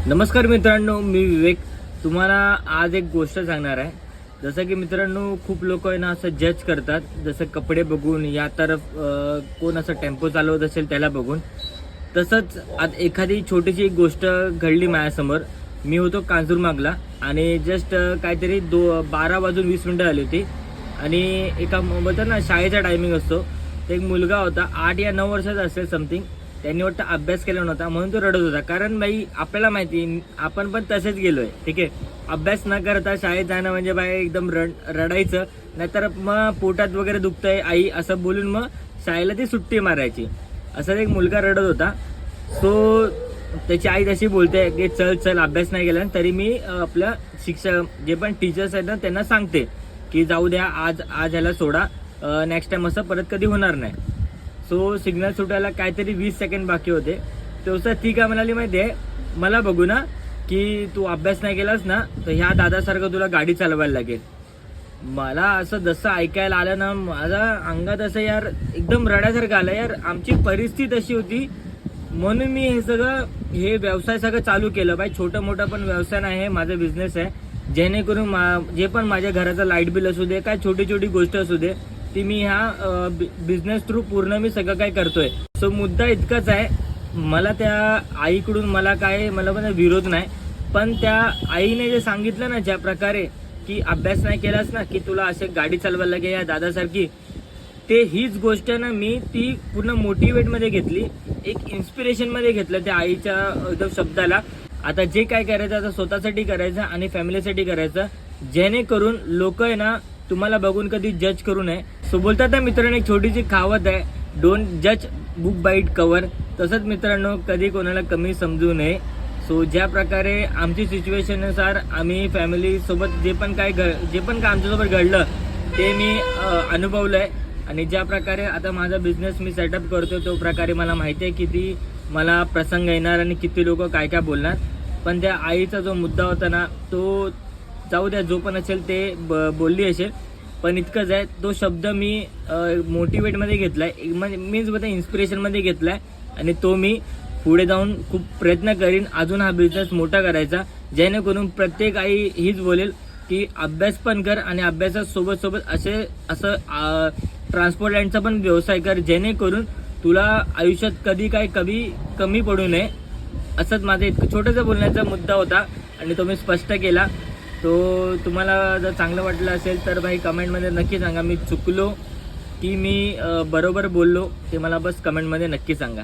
नमस्कार मित्रांनो, मी विवेक तुम्हाला आज एक गोष्ट सांगणार आहे। जसं की मित्रांनो, खूप लोक आहे ना असं जज करतात, जसं कपडे बघून या तरफ कोण असं टेम्पो चालवत असेल त्याला बघून। तसंच आज एखादी छोटीशी गोष्ट घडली माझ्यासमोर। मी होतो कांजूरमार्गला आणि जस्ट काहीतरी 12:20 झाली होती आणि एका बोलतात ना शाळेचा टायमिंग असतो, तर एक मुलगा होता 8 या 9 वर्षाचा असेल समथिंग। त्यांनी वाटतं अभ्यास केला नव्हता म्हणून तो रडत होता। कारण बाई आपल्याला माहिती आपण पण तसेच गेलोय, ठीक आहे। अभ्यास न करता शाळेत जाणं म्हणजे बाई एकदम रडायचं, नाहीतर मग पोटात वगैरे दुखतंय आई असं बोलून मग शाळेला ती सुट्टी मारायची। असा एक मुलगा रडत होता। सो त्याची आई तशी बोलते की चल चल अभ्यास नाही केला तरी मी आपल्या शिक्षक जे पण टीचर्स आहेत ना त्यांना सांगते की जाऊ द्या, आज ह्याला सोडा, नेक्स्ट टाइम असं परत कधी होणार नाही। सो सिग्नल सुटायला काहीतरी 20 सेकंड बाकी होते। तेवढं ती काय म्हणाली माहिती आहे, मला बघू ना की तू अभ्यास नाही केलास ना तर ह्या दादासारखं तुला गाडी चालवायला लागेल। मला असं जसं ऐकायला आलं ना माझ्या अंगात असं यार एकदम रडायसारखं आलं। यार आमची परिस्थिती अशी होती म्हणून मी हे व्यवसाय सगळं चालू केलं। बाई छोटं मोठं पण व्यवसाय नाही, हे माझा बिझनेस आहे, जेणेकरून जे पण माझ्या घराचं लाईट बिल असू दे, काय छोटी छोटी गोष्ट असू दे, ती मी ह्या बिझनेस थ्रू पूर्ण मी सगळं काय करतोय। सो मुद्दा इतकाच आहे, मला त्या आईकडून मला पण विरोध नाही, पण त्या आईने जे सांगितलं ना ज्या प्रकारे की अभ्यास नाही केलास ना की तुला असे गाडी चालवायला लागेल या दादासारखी, ते हीच गोष्ट ना मी ती पूर्ण मोटिवेट मध्ये घेतली, एक इन्स्पिरेशन मध्ये घेतलं त्या आईच्या शब्दाला। आता जे काय करायचं आता स्वतःसाठी करायचं आणि फॅमिलीसाठी करायचं, जेणेकरून लोक आहे ना तुम्हाला बघून कधी जज करू नये। सो बोलतात ना मित्रांनो, एक छोटीशी कहावत आहे, डोंट जज बुक बाय इट कव्हर। तसंच मित्रांनो कधी कोणाला कमी समजू नये। सो ज्या प्रकारे आमची सिच्युएशननुसार आम्ही फॅमिली सोबत जे पण काय आमच्यासोबत घडलं ते मी अनुभवलंय आणि ज्या प्रकारे आता माझा बिझनेस मी सेटअप करतो तो प्रकारे मला माहिती आहे किती मला प्रसंग येणार आणि किती लोक काय काय बोलणार। पण त्या आईचा जो मुद्दा होता ना तो जाऊ द्या, जो पण असेल ते बोलली असेल, पण इतकंच आहे, तो शब्द मी मोटिवेटमध्ये घेतलाय, मीच बघा इन्स्पिरेशनमध्ये घेतलाय आणि तो मी पुढे जाऊन खूप प्रयत्न करीन अजून हा बिझनेस मोठा करायचा, जेणेकरून प्रत्येक आई हीच बोलेल की अभ्यास पण कर आणि अभ्यासासोबत सोबत असं ट्रान्सपोर्ट लाईनचा पण व्यवसाय कर, जेणेकरून तुला आयुष्यात कधी कमी पडू नये। असंच माझं इतकं छोटंसं बोलण्याचा मुद्दा होता आणि तो मी स्पष्ट केला। तो तुम्हाला जर चांगलं वाटलं असेल तर भाई कमेंटमध्ये नक्की सांगा, मी चुकलो की मी बरोबर बोललो ते मला बस कमेंटमध्ये नक्की सांगा।